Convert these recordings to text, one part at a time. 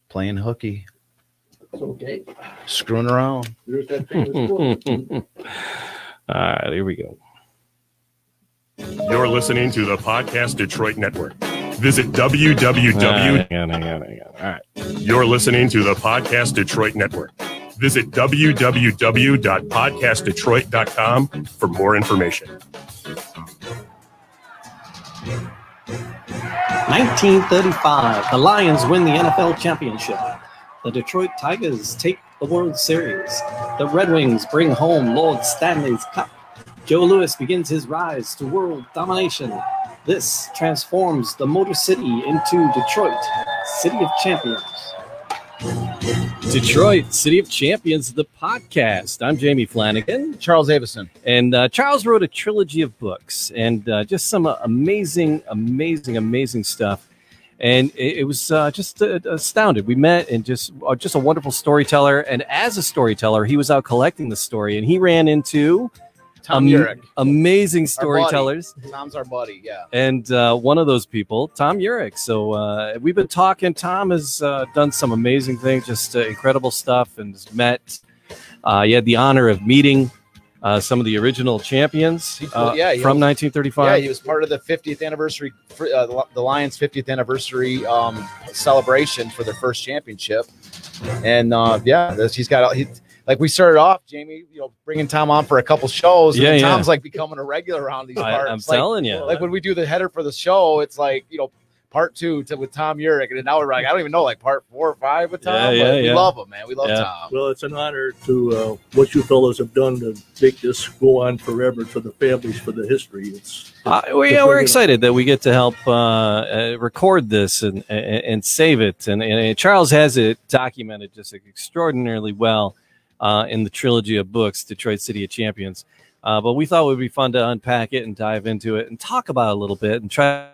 playing hooky. It's okay. Screwing around. There's that famous book. All right, here we go. You're listening to the Podcast Detroit Network. Visit www. Hang on. All right. You're listening to the Podcast Detroit Network. Visit www.podcastdetroit.com for more information. 1935, the Lions win the NFL championship. The Detroit Tigers take the World Series. The Red Wings bring home Lord Stanley's Cup. Joe Louis begins his rise to world domination. This transforms the Motor City into Detroit, City of Champions. Detroit, City of Champions, the podcast. I'm Jamie Flanagan. Charles Avison. And Charles wrote a trilogy of books and just some amazing stuff. And it was just astounded. We met and just a wonderful storyteller. And as a storyteller, he was out collecting the story. And he ran into Tom Eurich. Amazing storytellers. Tom's our buddy, yeah. And one of those people, Tom Eurich. So we've been talking. Tom has done some amazing things, just incredible stuff, and has met. He had the honor of meeting some of the original champions from 1935. Yeah, he was part of the 50th anniversary, the Lions' 50th anniversary celebration for their first championship. And he's got. Like we started off, Jamie, bringing Tom on for a couple shows. And Tom's like becoming a regular around these parts. I'm telling you. Like when we do the header for the show, it's like, part 2 with Tom Eurich. And now we're like, I don't even know, like part 4 or 5 with Tom. We love him, man. We love Tom. Well, it's an honor to what you fellows have done to make this go on forever for the families, for the history. We're excited that we get to help record this and save it. And Charles has it documented just extraordinarily well. In the trilogy of books, Detroit City of Champions. But we thought it would be fun to unpack it and dive into it and talk about it a little bit and try.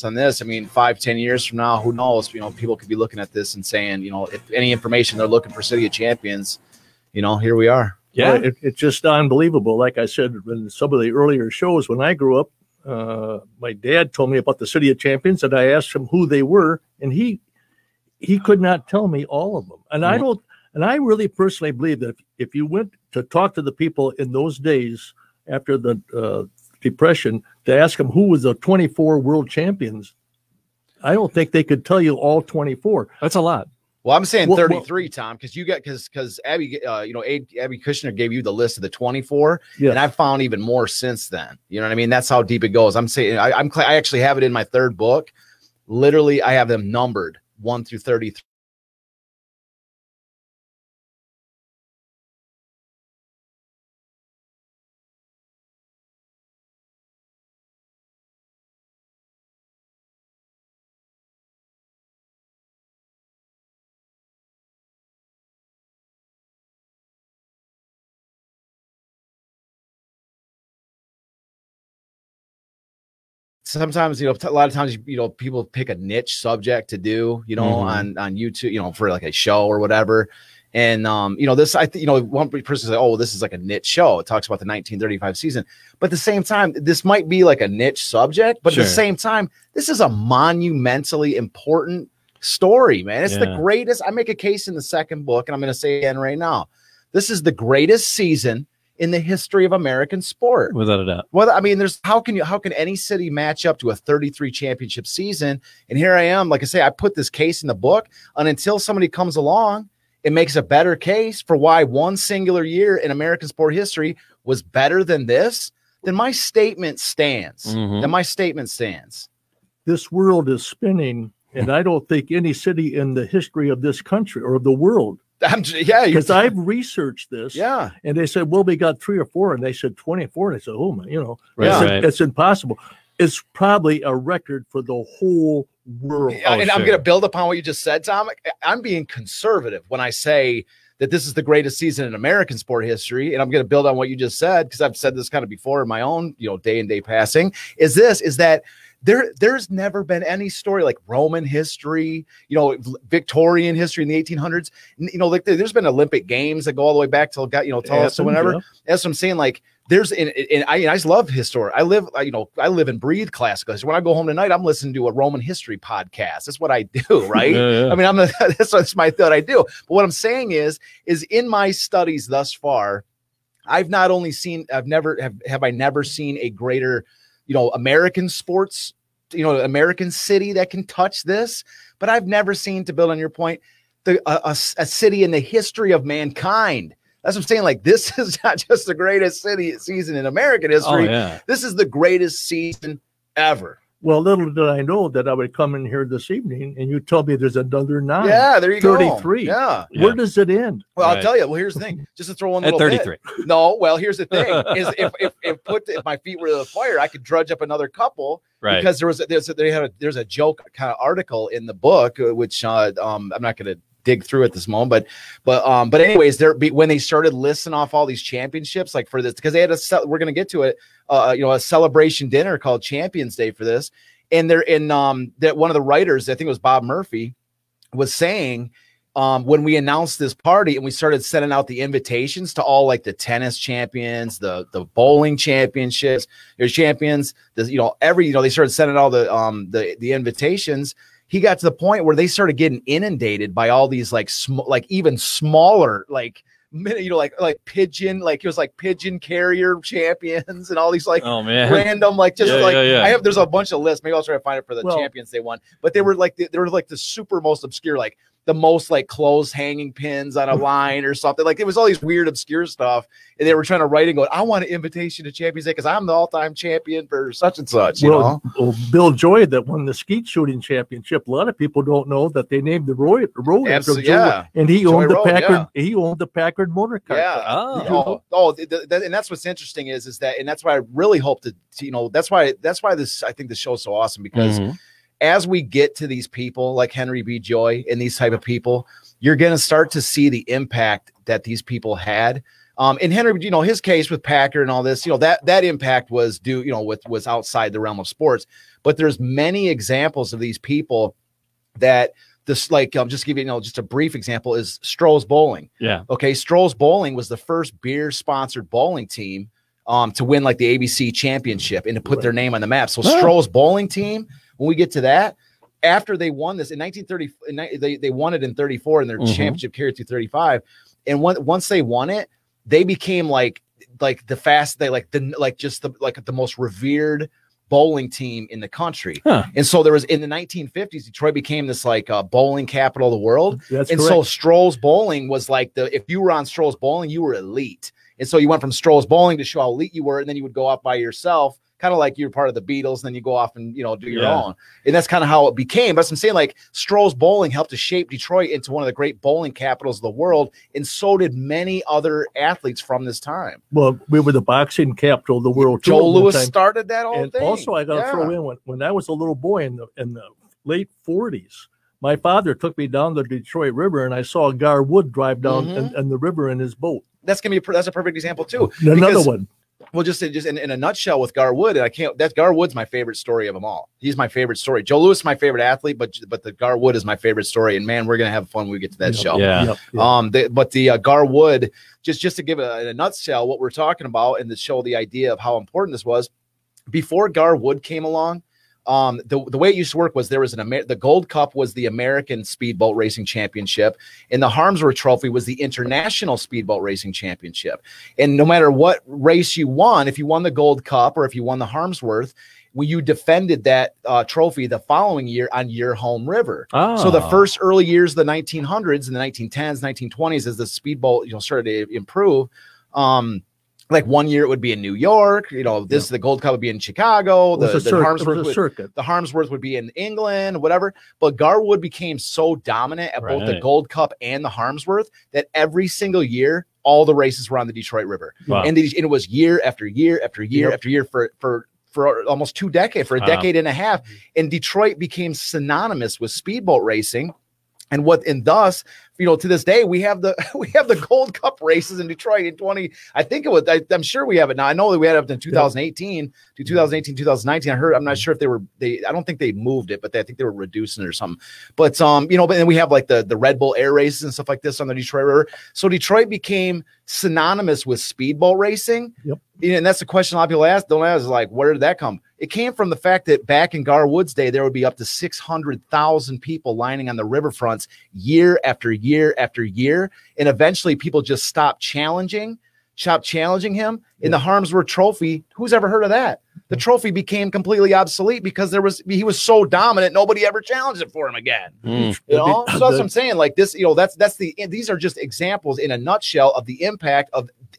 On this, 5-10 years from now, who knows? People could be looking at this and saying, if any information they're looking for City of Champions, here we are. Yeah, it's just unbelievable. Like I said in some of the earlier shows, when I grew up, my dad told me about the City of Champions, and I asked him who they were, and he could not tell me all of them. And I really personally believe that if you went to talk to the people in those days after the Depression to ask them who was the 24 world champions, I don't think they could tell you all 24. That's a lot. Well, I'm saying 33, Tom, because Abby, Abby Kushner gave you the list of the 24, and I've found even more since then. You know what I mean? That's how deep it goes. I'm saying I actually have it in my third book. Literally, I have them numbered 1 through 33. Sometimes, a lot of times, people pick a niche subject to do, on YouTube, for like a show or whatever. And, this, one person said, oh, this is like a niche show. It talks about the 1935 season. But at the same time, this might be like a niche subject, but at the same time, this is a monumentally important story, man. It's the greatest. I make a case in the second book, and I'm going to say it again right now. This is the greatest season in the history of American sport, without a doubt. Well, there's how can any city match up to a 33 championship season? And here I am, like I say, I put this case in the book, and until somebody comes along and makes a better case for why one singular year in American sport history was better than this, then my statement stands. Then my statement stands. This world is spinning, and I don't think any city in the history of this country or of the world. Because I've researched this. Yeah. And they said, well, we got 3 or 4. And they said 24. And I said, oh, my, it's impossible. It's probably a record for the whole world. And I'm going to build upon what you just said, Tom. I'm being conservative when I say that this is the greatest season in American sport history, and I'm going to build on what you just said, because I've said this kind of before in my own, day and day passing, is that there's never been any story like Roman history, Victorian history in the 1800s. Like there's been Olympic games that go all the way back till us or whatever. Yeah. That's what I'm saying. Like there's I just love history. I live and breathe classical history. When I go home tonight, I'm listening to a Roman history podcast. That's what I do, right? Yeah. I mean, that's my thought I do. But what I'm saying is in my studies thus far, I've never seen a greater, American sports, American city that can touch this. But I've never seen, to build on your point, a city in the history of mankind. That's what I'm saying. Like, this is not just the greatest season in American history. Oh, yeah. This is the greatest season ever. Well, little did I know that I would come in here this evening and you told me there's another 9. Yeah, there you 33. go. Yeah. Where does it end? Well, I'll tell you. Well, here's the thing. Just to throw one little 33. bit. No, well, here's the thing. Is if my feet were to the fire, I could drudge up another couple. Right. Because there's a joke kind of article in the book, which I'm not going to dig through at this moment, but anyways, when they started listing off all these championships, like for this, because they had we're going to get to it, a celebration dinner called Champions Day for this, and they're in that one of the writers, I think it was Bob Murphy, was saying when we announced this party and we started sending out the invitations to all like the tennis champions, the bowling championships, their champions, they started sending all the invitations. He got to the point where they started getting inundated by all these like even smaller, like pigeon, like it was like pigeon carrier champions and all these like random, like just there's a bunch of lists. Maybe I'll try to find it for the champions they won, but they were like the super most obscure, like the most like clothes hanging pins on a line or something. Like it was all these weird obscure stuff, and they were trying to write and go, I want an invitation to Champions Day because I'm the all-time champion for such and such. Well, Bill Joy that won the skeet shooting championship. A lot of people don't know that they named the road after Joy, and he owned the Packard. Yeah. He owned the Packard motor car. Yeah. And that's what's interesting is that, and that's why I really hope to that's why this, I think the show's so awesome, because as we get to these people like Henry B. Joy and these type of people, you're going to start to see the impact that these people had. In Henry, his case with Packard and all this, that impact was was outside the realm of sports. But there's many examples of these people that this, like, just give you, just a brief example is Stroh's Bowling. Yeah. Okay. Stroh's Bowling was the first beer sponsored bowling team to win like the ABC championship and to put their name on the map. So Stroh's Bowling team, when we get to that, after they won this in 1930, they won it in 34 and their championship carried through 35. And once they won it, they became like the most revered bowling team in the country. And so there was, in the 1950s, Detroit became this like bowling capital of the world. That's correct. So Stroh's Bowling was like if you were on Stroh's Bowling, you were elite. And so you went from Stroh's Bowling to show how elite you were, and then you would go off by yourself, kind of like you're part of the Beatles, and then you go off and do your own. And that's kind of how it became. But I'm saying, like, Stroh's Bowling helped to shape Detroit into one of the great bowling capitals of the world, and so did many other athletes from this time. Well, we were the boxing capital of the world. Joe Louis started that whole thing. Also, I got to throw in, when I was a little boy in the late 40s, my father took me down the Detroit River, and I saw Gar Wood drive down in the river in his boat. That's a perfect example too. Another one. Well, just in a nutshell with Gar Wood, and Gar Wood's my favorite story of them all. He's my favorite story. Joe Louis is my favorite athlete, but the Gar Wood is my favorite story. And man, we're gonna have fun when we get to that show. Yeah. But the Gar Wood, just to give it in a nutshell what we're talking about and to show the idea of how important this was. Before Gar Wood came along, the way it used to work was there was the Gold Cup was the American Speedboat Racing Championship, and the Harmsworth Trophy was the International Speedboat Racing Championship. And no matter what race you won, if you won the Gold Cup or if you won the Harmsworth, you defended that trophy the following year on your home river. So the first early years of the 1900s and the 1910s, 1920s, as the speedboat started to improve, like one year it would be in New York, the Gold Cup would be in Chicago, the Harmsworth would be in England, whatever. But Gar Wood became so dominant at both the Gold Cup and the Harmsworth that every single year, all the races were on the Detroit River. Wow. And it was year after year after year after year for almost 2 decades, for a decade and a half. And Detroit became synonymous with speedboat racing. And thus, to this day, we have the Gold Cup races in Detroit in 20. I think it was. I'm sure we have it now. I know that we had it up in 2018 to 2019. I'm not sure if I don't think they moved it, but I think they were reducing it or something. But but then we have like the Red Bull Air races and stuff like this on the Detroit River. So Detroit became synonymous with speedboat racing. Yep. And that's the question a lot of people don't ask, is like, where did that come? It came from the fact that back in Garwood's day, there would be up to 600,000 people lining on the riverfronts year after year after year. And eventually people just stopped challenging him. In the Harmsworth Trophy, who's ever heard of that? The trophy became completely obsolete because he was so dominant, nobody ever challenged it for him again. So that's what I'm saying. Like this, these are just examples in a nutshell of the impact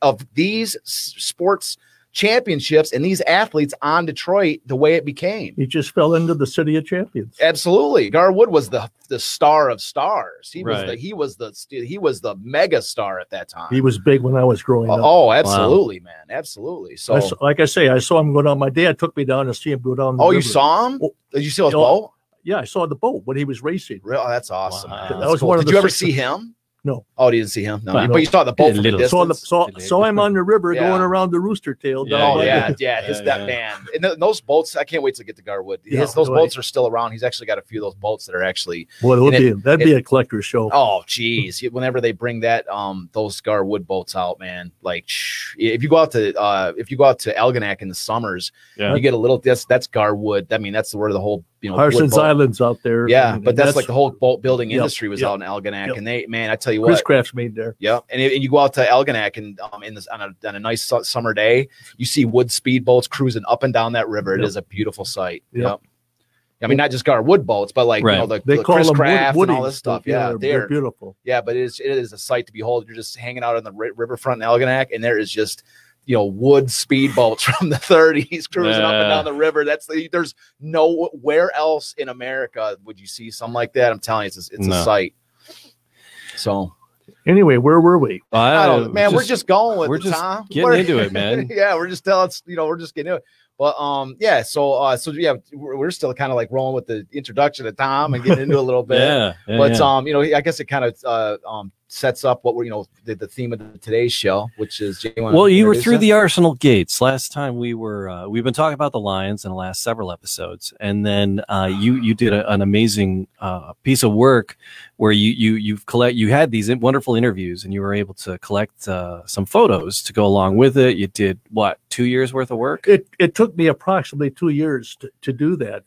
of these sports championships and these athletes on Detroit, the way it became. He just fell into the city of champions. Absolutely. Garwood was the star of stars. He was the mega star at that time. He was big when I was growing up. Oh, absolutely, man. Absolutely. So like I say, I saw him go down. My dad took me down to see him go down the river. You saw him? Did you see his boat? Yeah, I saw the boat when he was racing. Really? Oh, that's awesome. Wow. Man. That was cool. Did you ever see him? No. Oh, you didn't see him? No. But you saw the boat from the distance? Saw him on the river going around the Rooster Tail. That man. And those boats, I can't wait to get to Garwood. Those boats are still around. He's actually got a few of those boats that are actually. Well, that'd be a collector's show. Oh, geez. Whenever they bring those Garwood boats out, man, like if you go out to Algonac in the summers, you get a little. That's Garwood. I mean, that's where the whole Parsons Island's out there. Yeah, but that's like the whole boat building industry was out in Algonac, and I tell you what, Chris Craft's made there. Yeah, and you go out to Algonac and on a nice summer day, you see wood speedboats cruising up and down that river. It is a beautiful sight. Yep. I mean, not just Garwood boats, but like the Chris Craft and all this stuff. Yeah, they're beautiful. Yeah, but it is a sight to behold. You're just hanging out on the riverfront in Algonac, and there is just wood speedboats from the 30s cruising up and down the river. There's nowhere else in America would you see something like that. I'm telling you, it's a sight. So anyway, where were we? We're just going with we're the just time. Getting into it, man. Yeah, we're just telling we're just getting into it. But we're still kind of like rolling with the introduction of Tom and getting into it a little bit. I guess it kind of sets up what we're the theme of today's show, which is you were through the Arsenal gates last time. We've been talking about the Lions in the last several episodes, and then you did an amazing piece of work where you had these wonderful interviews, and you were able to collect some photos to go along with it. You did what, 2 years worth of work? It took me approximately 2 years to do that.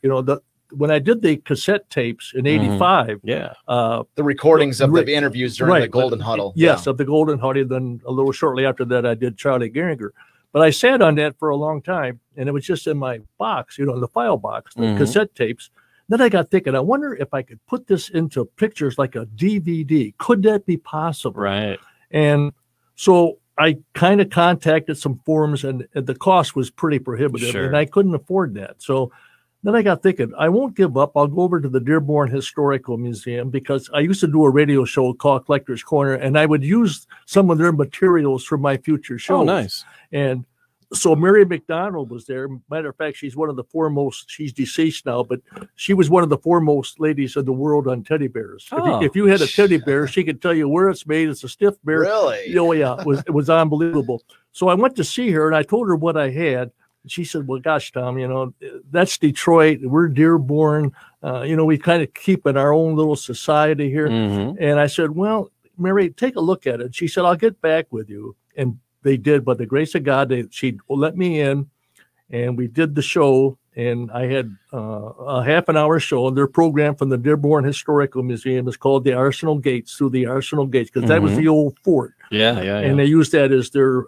When I did the cassette tapes in '85, the recordings of the interviews during the Golden Huddle. Yes, of the Golden Huddle. Then a little shortly after that, I did Charlie Gehringer. But I sat on that for a long time, and it was just in my box, the file box, the cassette tapes. Then I got thinking, I wonder if I could put this into pictures like a DVD. Could that be possible? Right. And so I kind of contacted some forums, and the cost was pretty prohibitive, and I couldn't afford that. So then I got thinking, I won't give up. I'll go over to the Dearborn Historical Museum, because I used to do a radio show called Collector's Corner, and I would use some of their materials for my future shows. Oh, nice. And so Mary McDonald was there. Matter of fact, she's one of the foremost, she's deceased now, but she was one of the foremost ladies in the world on teddy bears. If you had a teddy bear, she could tell you where it's made. It's a stiff bear. Really? Oh, yeah. It was unbelievable. So I went to see her, and I told her what I had. She said, well, gosh, Tom, that's Detroit. We're Dearborn. We kind of keep in our own little society here. And I said, well, Mary, take a look at it. She said, I'll get back with you. And they did. By the grace of God, she let me in, and we did the show. And I had a half an hour show. And their program from the Dearborn Historical Museum is called the Arsenal Gates, through the Arsenal Gates, because that was the old fort. And they used that as their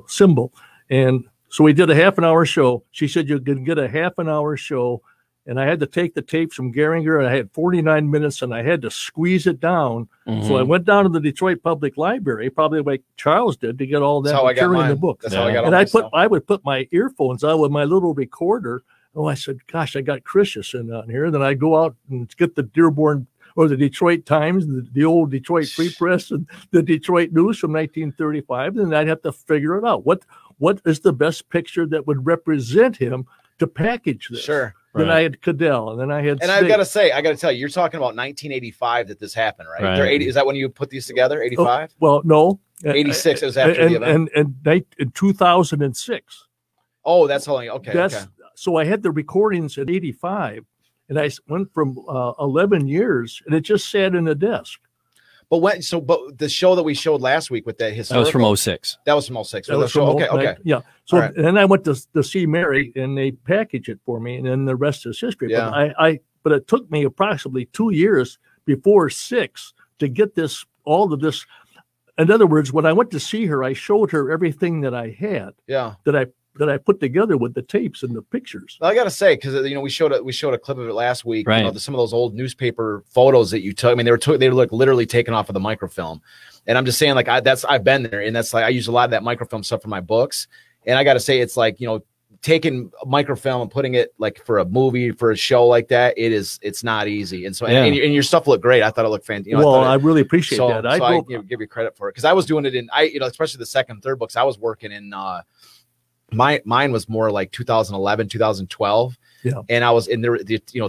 symbol. And so we did a half an hour show. She said, you can get a half an hour show. And I had to take the tapes from Gehringer, and I had 49 minutes, and I had to squeeze it down. So I went down to the Detroit Public Library, probably like Charles did, to get all that material in the book. That's how I got and I would put my earphones on with my little recorder. Oh, I said, gosh, I got Christensen on here. Then I go out and get the Dearborn or the Detroit Times, the old Detroit Free Press, and the Detroit News from 1935. And I'd have to figure it out. What is the best picture that would represent him to package this. Sure. Then Right. I had Cadell, and then I had. And I got to tell you, you're talking about 1985 that this happened, right? Right. They're 80, is that when you put these together? 85? Well, no. 86 is after the event. And in 2006. Oh, that's how long. Okay. That's so I had the recordings at 85, and I went from 11 years, and it just sat in the desk. But but the show that we showed last week with that historical. That was from 06. That was from 06. That was from okay. Yeah. So All right. and then I went to see Mary, and they packaged it for me, and then the rest is history. Yeah. But it took me approximately 2 years before 6 to get all of this. In other words, when I went to see her, I showed her everything that I had. Yeah. That I put together with the tapes and the pictures. Well, I got to say, because we showed a clip of it last week. Right. Some of those old newspaper photos that you took. I mean, they were like literally taken off of the microfilm. And I'm just saying, like I've been there, and that's like I use a lot of that microfilm stuff for my books. And I got to say, it's like taking a microfilm and putting it like for a movie, for a show like that. It's not easy. And so and your stuff looked great. I thought it looked fantastic. I really appreciate that. I give you credit for it, because I was doing it in especially the second, third books. I was working in. Mine was more like 2011, 2012. Yeah. And I was in there,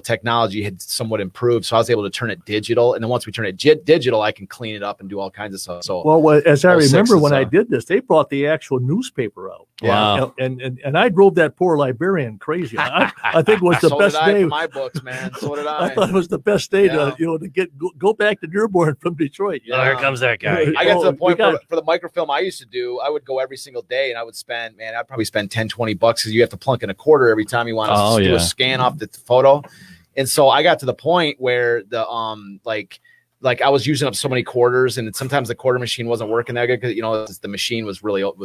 technology had somewhat improved. So I was able to turn it digital. And then once we turn it digital, I can clean it up and do all kinds of stuff. So, well, as I remember when I stuff. did this, they brought the actual newspaper out. Wow. And I drove that poor librarian crazy. I think it was the so best did I day. for my books, man. So did I. I thought it was the best day Yeah. to go back to Dearborn from Detroit. Oh, here comes that guy. I got to the point we for the microfilm I used to do, I would go every single day, and I would I'd probably spend 10, 20 bucks, because you have to plunk in a quarter every time you want to do a scan off the photo. And so I got to the point where the like I was using up so many quarters, and sometimes the quarter machine wasn't working that good, because the machine was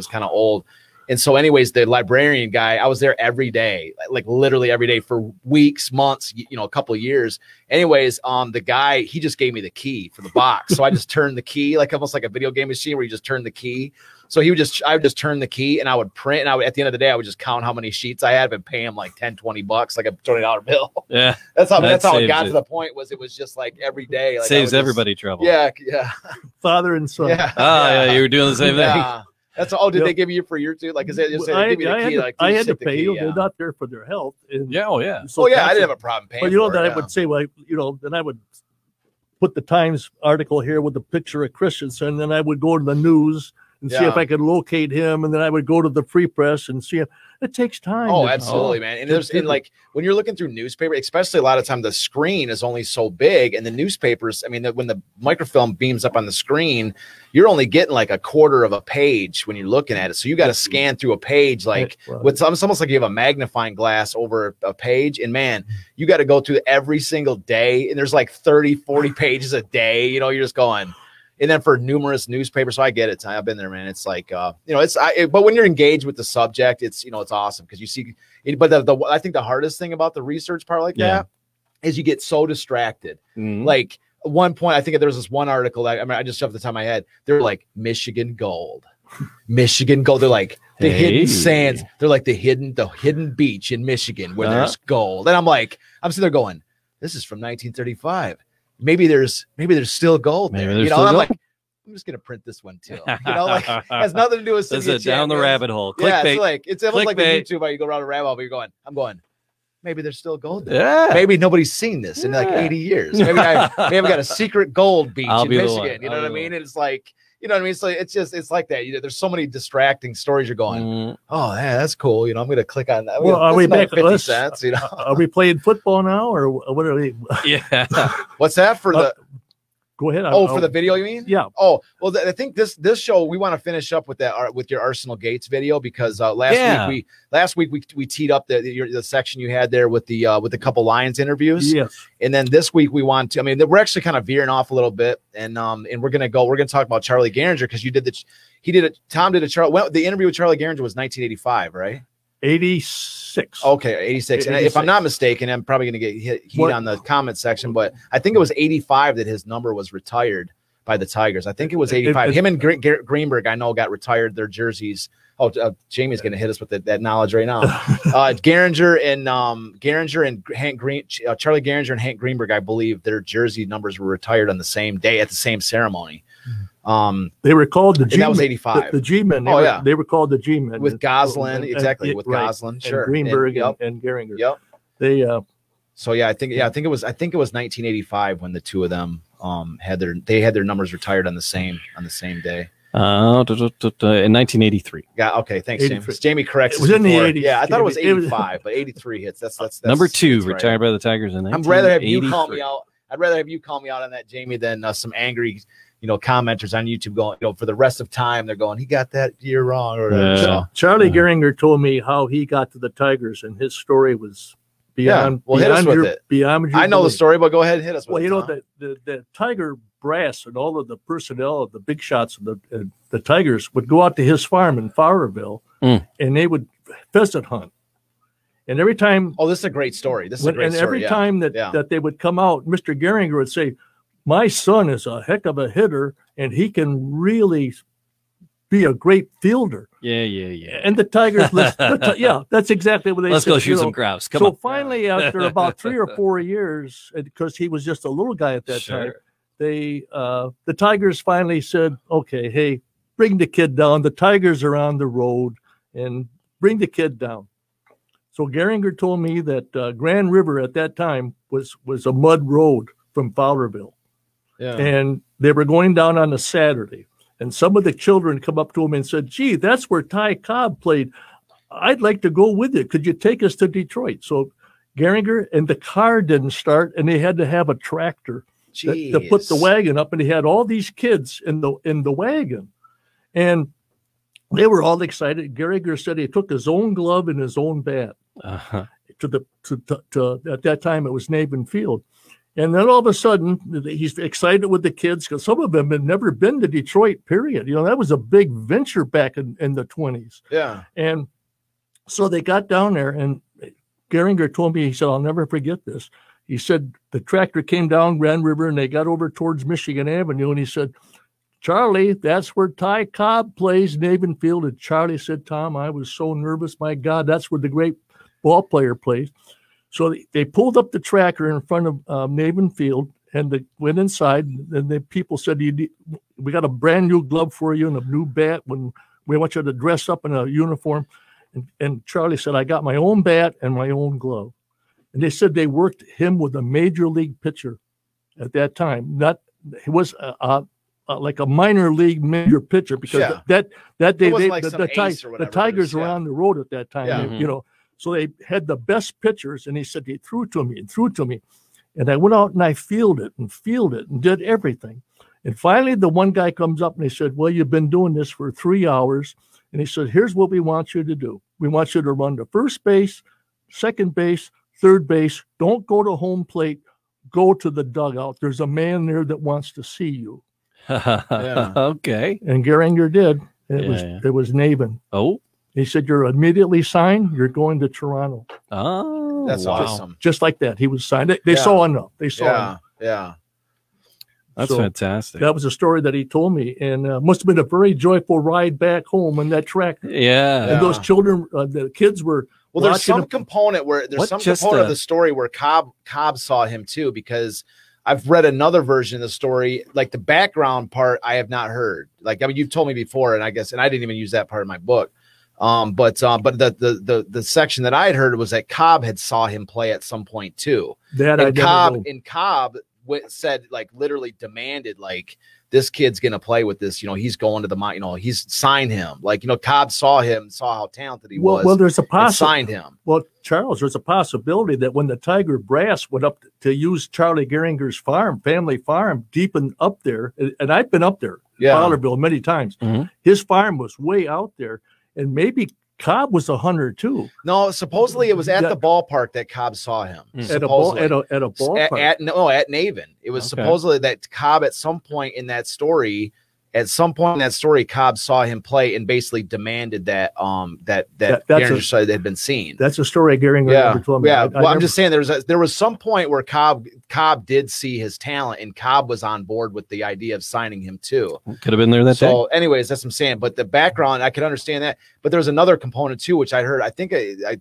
kind of old. And so anyways, the librarian guy, I was there every day, like literally every day for weeks, months, a couple of years. Anyways, the guy, he just gave me the key for the box. So I just turned the key, like almost like a video game machine where you just turn the key. So I would just turn the key, and I would print, and at the end of the day, I would just count how many sheets I had and pay him like 10, 20 bucks, like a $20 bill. Yeah. That's how it got to the point. It was just like every day. Like Saves everybody trouble. Yeah. Father and son. Yeah. Oh, yeah. You were doing the same thing. Yeah. That's all. Did they give you for your two? Like, is they just say, give me the key? I had to pay. They're not there for their health. And Yeah. Oh, yeah. so I didn't have a problem paying. But then I would say, then I would put the Times article here with the picture of Christensen, and then I would go to the news and see if I could locate him, and then I would go to the Free Press and see him. It takes time. Oh, absolutely, man. And like when you're looking through newspaper, especially a lot of times the screen is only so big, and the newspapers, I mean, when the microfilm beams up on the screen, you're only getting like a quarter of a page when you're looking at it. So you got to scan through a page like it's almost like you have a magnifying glass over a page. And man, you got to go through every single day, and there's like 30, 40 pages a day. You're just going. And then for numerous newspapers, so I get it. I've been there, man. It's like, but when you're engaged with the subject, it's awesome, because you see. But I think the hardest thing about the research part like that is you get so distracted. Mm-hmm. Like at one point, I think there was this one article that I just shoved the top of my head. They're like Michigan gold, Michigan gold. They're like the hidden sands. They're like the hidden beach in Michigan where there's gold. And I'm sitting there going, this is from 1935. Maybe there's still gold there. I'm like, I'm just gonna print this one too. Like has nothing to do with down the rabbit hole. Yeah, Clickbait. it's almost like the YouTube where you go around a rabbit hole, but I'm going, maybe there's still gold there. Yeah. Maybe nobody's seen this in like 80 years. Maybe I've got a secret gold beach in Michigan. You know what I mean? And it's like, you know what I mean? So it's like that. There's so many distracting stories. You're going, oh, yeah, that's cool. I'm going to click on that. Well, are we back? 50 cents, Are we playing football now, or what are we? Yeah. What's that for the? Go ahead. For the video, you mean? Yeah. Oh, well, I think this show, we want to finish up with that with your Arsenal Gates video, because last week we teed up the section you had there with the couple Lions interviews. Yes. And then this week we want to. I mean, we're actually kind of veering off a little bit, and we're gonna talk about Charlie Gehringer, because Tom did the interview with Charlie Gehringer was 1985, right? 86. Okay, 86. And if I'm not mistaken, I'm probably going to get heat on the comment section, but I think it was 85 that his number was retired by the Tigers. I think it was 85. Him and Greenberg, I know, got retired their jerseys. Oh, Jamie's going to hit us with that knowledge right now. Gehringer and Hank Green, Charlie Gehringer and Hank Greenberg, I believe their jersey numbers were retired on the same day at the same ceremony. They were called the G. That was 85. The G-men. They were called the G-men with Goslin, exactly, with right, Goslin, sure, and Greenberg and Gehringer. Yep. They. So I think it was 1985 when the two of them had their numbers retired on the same day. In 1983. Yeah. Okay. Thanks, James. Jamie corrects. It was in the 80s. Yeah, I thought it was 85, but 83 hits. That's number 2 right. retired by the Tigers in 1983. I'd rather have you call me out. I'd rather have you call me out on that, Jamie, than some angry, commenters on YouTube going, for the rest of time they're going, he got that year wrong. Or Charlie Gehringer told me how he got to the Tigers, and his story was beyond. Well, hit us with it. Beyond. I know the story, but go ahead and hit us with it. Well, the Tiger brass and all of the personnel of the big shots of the Tigers would go out to his farm in Fowlerville, and they would pheasant hunt. And every time, this is a great story. Every time that they would come out, Mr. Gehringer would say, "My son is a heck of a hitter, and he can really be a great fielder." Yeah. And the Tigers, that's exactly what they said. Let's go shoot some grouse. Come on. So finally, after about 3 or 4 years, because he was just a little guy at that time, the Tigers finally said, "Okay, hey, bring the kid down. The Tigers are on the road, and bring the kid down." So Gehringer told me that Grand River at that time was a mud road from Fowlerville. Yeah. And they were going down on a Saturday. And some of the children come up to him and said, "Gee, that's where Ty Cobb played. I'd like to go with you. Could you take us to Detroit?" So Gehringer, and the car didn't start, and they had to have a tractor to put the wagon up. And he had all these kids in the wagon. And they were all excited. Gehringer said he took his own glove and his own bat to at that time it was Navin Field. And then all of a sudden he's excited with the kids because some of them had never been to Detroit, period. That was a big venture back in the 20s. Yeah. And so they got down there, and Gehringer told me, he said, "I'll never forget this." He said the tractor came down Grand River and they got over towards Michigan Avenue, and he said, "Charlie, that's where Ty Cobb plays, Navin Field." And Charlie said, "Tom, I was so nervous. My God, that's where the great ball player plays." So they pulled up the tractor in front of Navin Field, and they went inside. And the people said, "We got a brand new glove for you and a new bat. When we want you to dress up in a uniform." And Charlie said, "I got my own bat and my own glove." And they said they worked him with a major league pitcher at that time. He was like a minor league major pitcher, because that day the Tigers were on the road at that time. So they had the best pitchers, and he said he threw to me, and I went out and I fielded and did everything. And finally, the one guy comes up and he said, "Well, you've been doing this for 3 hours," and he said, "Here's what we want you to do. We want you to run to first base, second base, third base. Don't go to home plate. Go to the dugout. There's a man there that wants to see you." Okay. And Gehringer did. It was Navin. Oh. He said, "You're immediately signed. You're going to Toronto." Oh, that's awesome. Just like that. He was signed. They saw enough. They saw enough. Yeah. That's fantastic. That was a story that he told me, and must have been a very joyful ride back home in that tractor. Yeah. And those children, the kids were. Well, there's some component of the story where Cobb saw him too, because I've read another version of the story, like the background part I have not heard. Like, I mean, you've told me before, and I didn't even use that part of my book. But the section that I had heard was that Cobb had saw him play at some point too. Cobb said, like, literally demanded, like, this kid's gonna play with this. He's going to the he's signed him. Like, Cobb saw how talented he was. Well, there's a signed him. Well, Charles, there's a possibility that when the Tiger brass went up to use Charlie Gehringer's family farm, deep up there, and I've been up there, Fowlerville, many times. Mm-hmm. His farm was way out there. And maybe Cobb was a hunter too. No, supposedly it was at the ballpark that Cobb saw him. At a ballpark. At Navin. It was supposedly that Cobb at some point in that story, Cobb saw him play and basically demanded that Gehringer had been seen. That's a story Gehringer never told me. Yeah. I'm just saying there was some point where Cobb did see his talent, and Cobb was on board with the idea of signing him too. Could have been there that day. So anyways, that's what I'm saying. But the background, I could understand that. But there's another component too, which I heard. I think I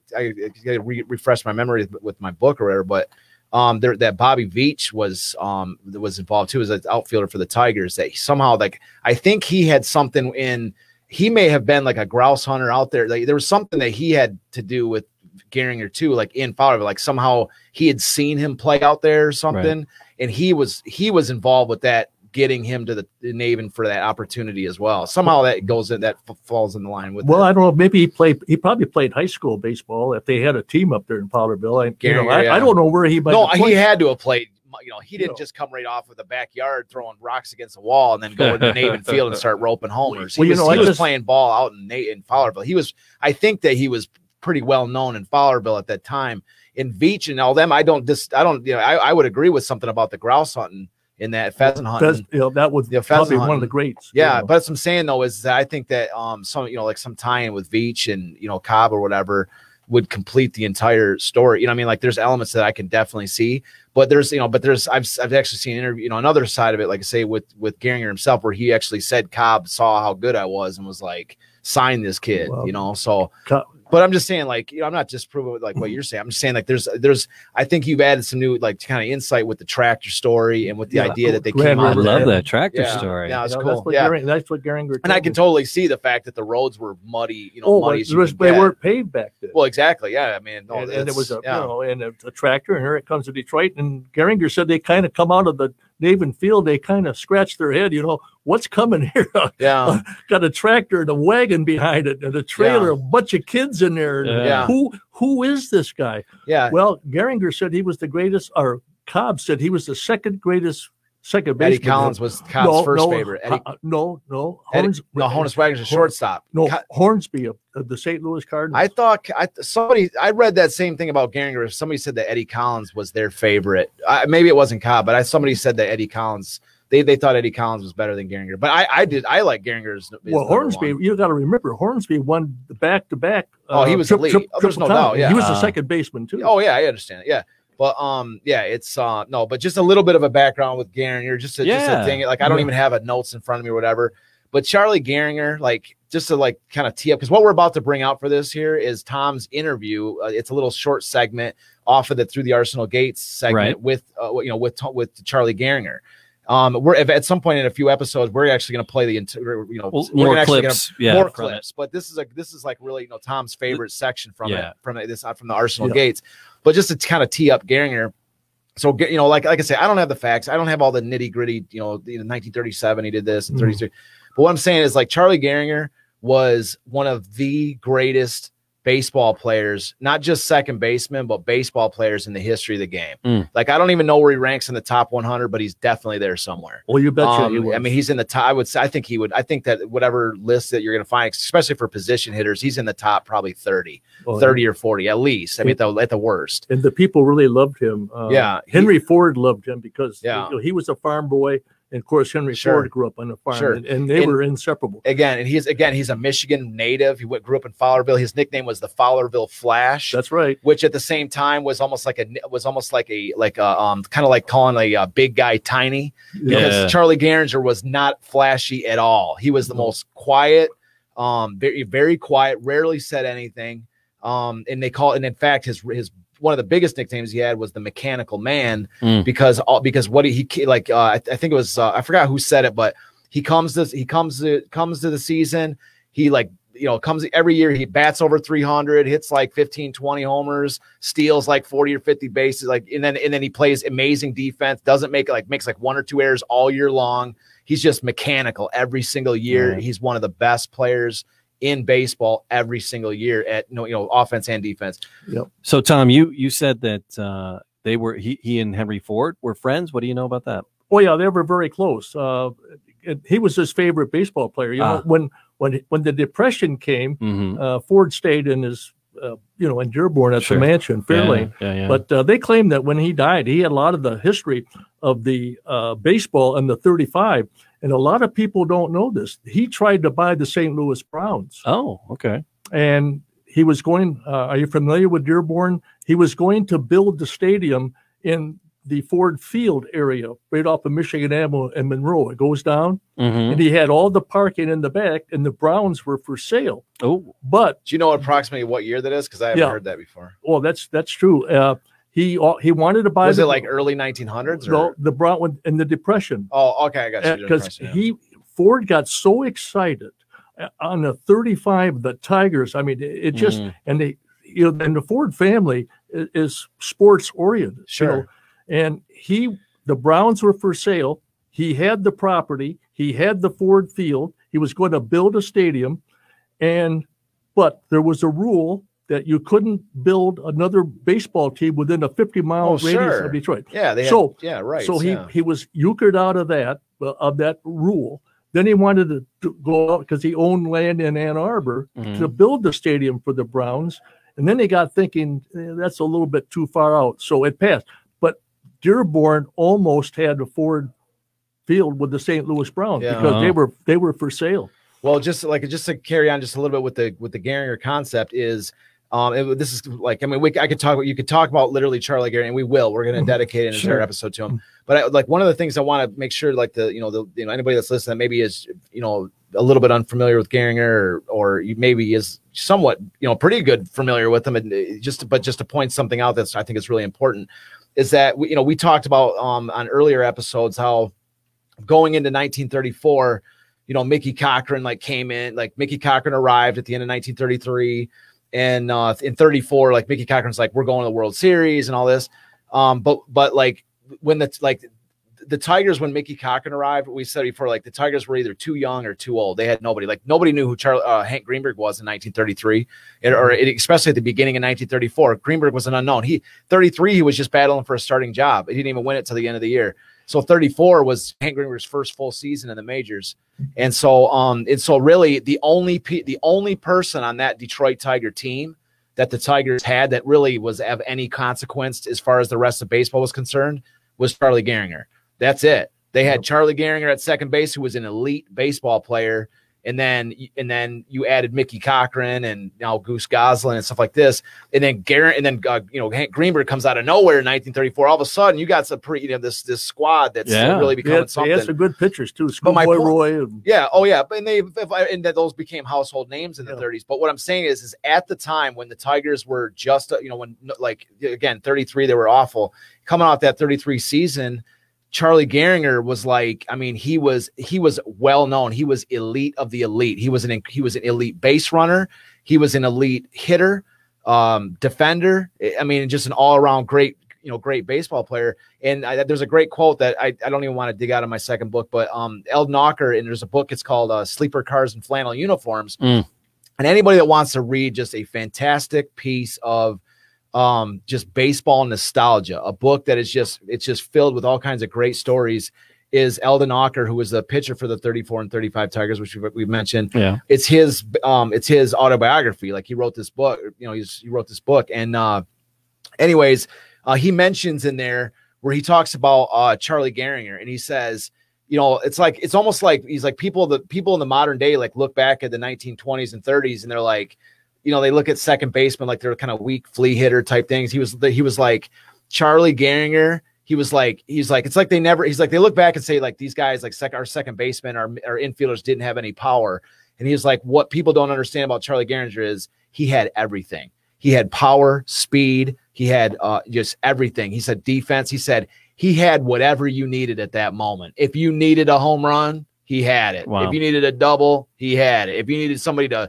refreshed my memory with my book or whatever, but that Bobby Veach was involved too as an outfielder for the Tigers. That somehow, like, I think he had something in. He may have been like a grouse hunter out there. Like, there was something that he had to do with Gehringer too, like in Fowlerville. Like somehow he had seen him play out there or something, right. And he was involved with that, getting him to the Navin for that opportunity as well. Somehow that goes in, that falls in the line with. Well, I don't know. Maybe he probably played high school baseball if they had a team up there in Fowlerville. I don't know where he might. No, he had to have played. He didn't just come right off of the backyard throwing rocks against the wall and then go into Navin Field and start roping homers. He was playing ball out in Fowlerville. I think that he was pretty well known in Fowlerville at that time. In Veach and all them, I would agree with something about the grouse hunting. In that pheasant hunting, that was probably one of the greats. Yeah, but what I'm saying though is that I think that some tie-in with Veach and Cobb or whatever would complete the entire story. Like there's elements that I can definitely see, but I've actually seen an interview, another side of it, like I say with Gehringer himself, where he actually said Cobb saw how good I was and was like, sign this kid, so. But I'm just saying, like, I'm not just proving like what you're saying. I'm just saying, like, there's. I think you've added some new, like, kind of insight with the tractor story and with the idea that they came out. I love that tractor story. Yeah, that's cool. That's what Gehringer. And I can totally see the fact that the roads were muddy. Muddy. They weren't paved back then. Well, exactly. Yeah, I mean, and it was a tractor, and here it comes to Detroit. And Gehringer said they kind of come out of the Navin Field. They kind of scratched their head. What's coming here? Yeah, got a tractor and a wagon behind it, and a trailer, a bunch of kids in there. Yeah. Who is this guy? Yeah. Well, Gehringer said he was the greatest, or Cobb said he was the second greatest second baseman. Eddie Collins was Cobb's first favorite. Honus Wagner's a shortstop. Hornsby of the St. Louis Cardinals. I read that same thing about Gehringer. Somebody said that Eddie Collins was their favorite. Maybe it wasn't Cobb, but somebody said that Eddie Collins. They thought Eddie Collins was better than Gehringer, but I like Gehringer's. Well, Hornsby, you got to remember, Hornsby won the back-to-back. He was elite. There's no doubt. Yeah, he was the second baseman too. Oh yeah, I understand it. Yeah, but it's no, but just a little bit of a background with Gehringer, just a thing. Like I don't even have notes in front of me or whatever. But Charlie Gehringer, like just to like kind of tee up, because what we're about to bring out for this here is Tom's interview. It's a little short segment off of the Through the Arsenal Gates segment with Charlie Gehringer. We're at some point in a few episodes, we're actually going to play the more clips, more clips. But this is like really Tom's favorite section from the Arsenal Gates. But just to kind of tee up Gehringer, so like I say, I don't have the facts, I don't have all the nitty gritty. In 1937 he did this, and 33. But what I'm saying is like Charlie Gehringer was one of the greatest baseball players, not just second baseman, but baseball players in the history of the game. Like I don't even know where he ranks in the top 100, but he's definitely there somewhere. Well, you bet. I mean, he's in the top. I think that whatever list that you're going to find, especially for position hitters, he's in the top probably 30 or 40 at least. I mean, at the worst. And the people really loved him. Henry Ford loved him because he was a farm boy. And of course, Henry Ford grew up on a farm, and they were inseparable. And he's a Michigan native. He grew up in Fowlerville. His nickname was the Fowlerville Flash. That's right. Which at the same time was almost like kind of like calling a big guy tiny, because Charlie Gehringer was not flashy at all. He was the most quiet, very very quiet, rarely said anything. And in fact his one of the biggest nicknames he had was the Mechanical Man, because what I think it was I forgot who said it, but he comes to the season, he comes every year, he bats over 300, hits like 15, 20 homers, steals like 40 or 50 bases, and then he plays amazing defense, makes like one or two errors all year long. He's just mechanical every single year. He's one of the best players in baseball every single year at offense and defense. Yep. So Tom, you said that he and Henry Ford were friends. What do you know about that? Oh yeah, they were very close. He was his favorite baseball player. When the Depression came, Ford stayed in his in Dearborn at the mansion, Fairlane. But they claim that when he died, he had a lot of the history of the baseball and the 35. And a lot of people don't know this. He tried to buy the St. Louis Browns. Oh, okay. And he was going, are you familiar with Dearborn? He was going to build the stadium in the Ford Field area, right off of Michigan Avenue and Monroe. It goes down, and he had all the parking in the back, and the Browns were for sale. Oh, but do you know approximately what year that is? Because I haven't heard that before. Well, that's true. He wanted to buy. Was it like early 1900s? No, the Brown in the Depression. Oh, okay, I got you. Because Ford got so excited on the 35, the Tigers. I mean, it just and they, and the Ford family is sports oriented. Sure. And the Browns were for sale. He had the property. He had the Ford Field. He was going to build a stadium, but there was a rule that you couldn't build another baseball team within a 50-mile radius of Detroit. Yeah, right. So he was euchred out of that rule. Then he wanted to go out because he owned land in Ann Arbor to build the stadium for the Browns. And then they got thinking, that's a little bit too far out. So it passed. But Dearborn almost had a Ford Field with the St. Louis Browns because they were for sale. Well, just to carry on just a little bit with the Gehringer concept is, this is like, I mean, you could talk about literally Charlie Gehringer, and we will. We're going to dedicate an entire episode to him. But one of the things I want to make sure, like anybody that's listening that maybe is a little bit unfamiliar with Gehringer, or maybe is somewhat pretty good familiar with him, and just to point something out that's I think is really important is that we talked about on earlier episodes how going into 1934, Mickey Cochran came in, Mickey Cochran arrived at the end of 1933. And in 34, Mickey Cochran's we're going to the World Series and all this. But when the Tigers, when Mickey Cochran arrived, we said before, the Tigers were either too young or too old. They had nobody. Nobody knew who Hank Greenberg was in 1933, especially at the beginning of 1934. Greenberg was an unknown. 33, he was just battling for a starting job. He didn't even win it till the end of the year. So 34 was Hank Greenberg's first full season in the majors. And so really the only person on that Detroit Tiger team that the Tigers had that really was of any consequence as far as the rest of baseball was concerned was Charlie Gehringer. That's it. They had Charlie Gehringer at second base, who was an elite baseball player. And then you added Mickey Cochran and now Goose Goslin and stuff like this. And then Hank Greenberg comes out of nowhere in 1934. All of a sudden, you got some this squad that's really becoming something. He had some good pitchers too. Schoolboy Roy. And those became household names in the 30s. But what I'm saying is at the time when the Tigers were just when 33, they were awful. Coming off that 33 season, Charlie Gehringer was he was well known. He was elite of the elite. He was an elite base runner. He was an elite hitter, defender. I mean, just an all around great baseball player. And there's a great quote that I don't even want to dig out of my second book, but Eldon Knocker, and there's a book, it's called Sleeper Cars and Flannel Uniforms. And anybody that wants to read just a fantastic piece of just baseball nostalgia, a book that is it's just filled with all kinds of great stories, is Eldon Knocker, who was the pitcher for the 34 and 35 Tigers, which we've mentioned. Yeah. It's his autobiography. He wrote this book, he wrote this book. And anyways, he mentions in there where he talks about Charlie Gehringer, and he says, it's almost like he's like people in the modern day, look back at the 1920s and 30s, and they're like, they look at second baseman like they're kind of weak flea hitter type things. He was like Charlie Gehringer. He's like they look back and say these guys our second baseman, our infielders didn't have any power. And he's like, what people don't understand about Charlie Gehringer is he had everything. He had power, speed. He had just everything. He said defense. He said he had whatever you needed at that moment. If you needed a home run, he had it. Wow. If you needed a double, he had it. If you needed somebody to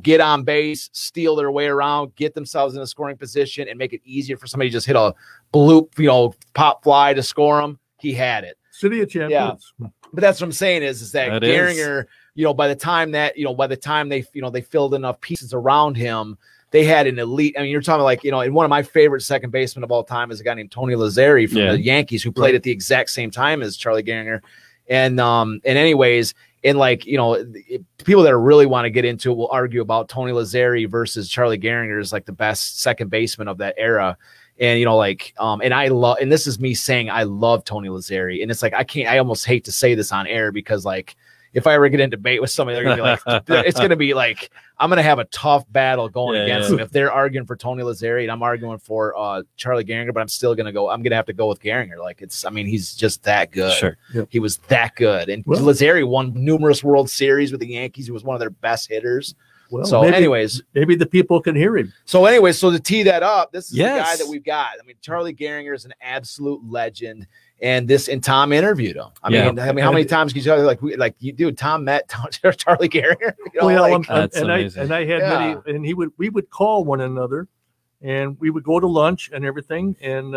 get on base, steal their way around, get themselves in a scoring position, and make it easier for somebody to just hit a bloop, pop fly to score them, he had it. City of champions. Yeah. But that's what I'm saying is that Gehringer, by the time they filled enough pieces around him, they had an elite. I mean, you're talking and one of my favorite second basemen of all time is a guy named Tony Lazzeri from the Yankees, who played at the exact same time as Charlie Gehringer. And anyways, and people that really want to get into it will argue about Tony Lazzeri versus Charlie Gehringer is the best second baseman of that era. And, and I love, and this is me saying, I love Tony Lazzeri. And it's I almost hate to say this on air because if I ever get in debate with somebody, they're going to be it's going to be I'm going to have a tough battle going against them. If they're arguing for Tony Lazzeri and I'm arguing for Charlie Gehringer, but I'm going to have to go with Gehringer. He's just that good. Sure. Yep. He was that good. And Lazzeri won numerous World Series with the Yankees. He was one of their best hitters. Well, so anyways, maybe the people can hear him. So anyways, so to tee that up, this is the Yes. guy that we've got. I mean, Charlie Gehringer is an absolute legend. And Tom interviewed him. I mean, how many times can you tell, like you dude, Tom met Charlie Gehringer? You know, and I had many, and we would call one another, and we would go to lunch and everything, and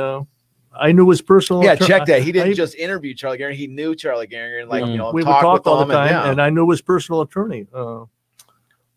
I knew his personal. Yeah, check that. He didn't just interview Charlie Gehringer; he knew Charlie Gehringer, and we would talk all the time, and I knew his personal attorney, who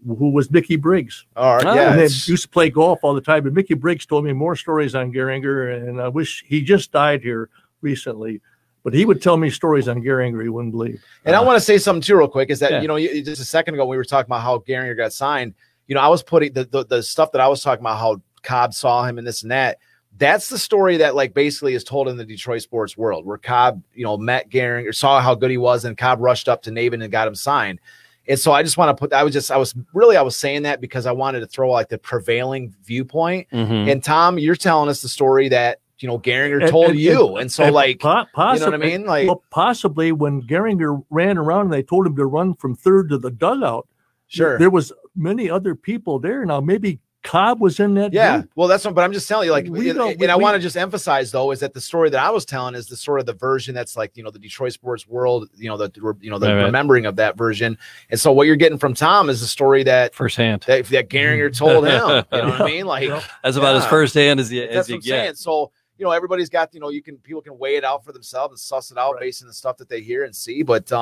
was Mickey Briggs. All right, yeah, and they used to play golf all the time. And Mickey Briggs told me more stories on Gehringer, and I wish he just died here recently, but he would tell me stories on Gehringer he wouldn't believe. And I want to say something too real quick is that just a second ago we were talking about how Gehringer got signed. I was putting the stuff that I was talking about, how Cobb saw him and this and that. That's the story that like basically is told in the Detroit sports world, where Cobb met Gehringer, saw how good he was, and Cobb rushed up to Navin and got him signed. And so I just want to put, I was saying that because I wanted to throw like the prevailing viewpoint. And Tom, you're telling us the story that Gehringer told you. And so like, possibly, you know what I mean? Like, well, possibly when Gehringer ran around and they told him to run from third to the dugout, sure, there was many other people there. Now, maybe Cobb was in that group. Well, that's what, but I'm just telling you, like, I want to just emphasize though, is that the story that I was telling is the sort of the version that's like, the Detroit sports world, the remembering of that version. And so what you're getting from Tom is the story that firsthand that Gehringer told him, you know what I mean? Like, that's about as firsthand as you get. Saying. So, everybody's got, people can weigh it out for themselves and suss it out based on the stuff that they hear and see. But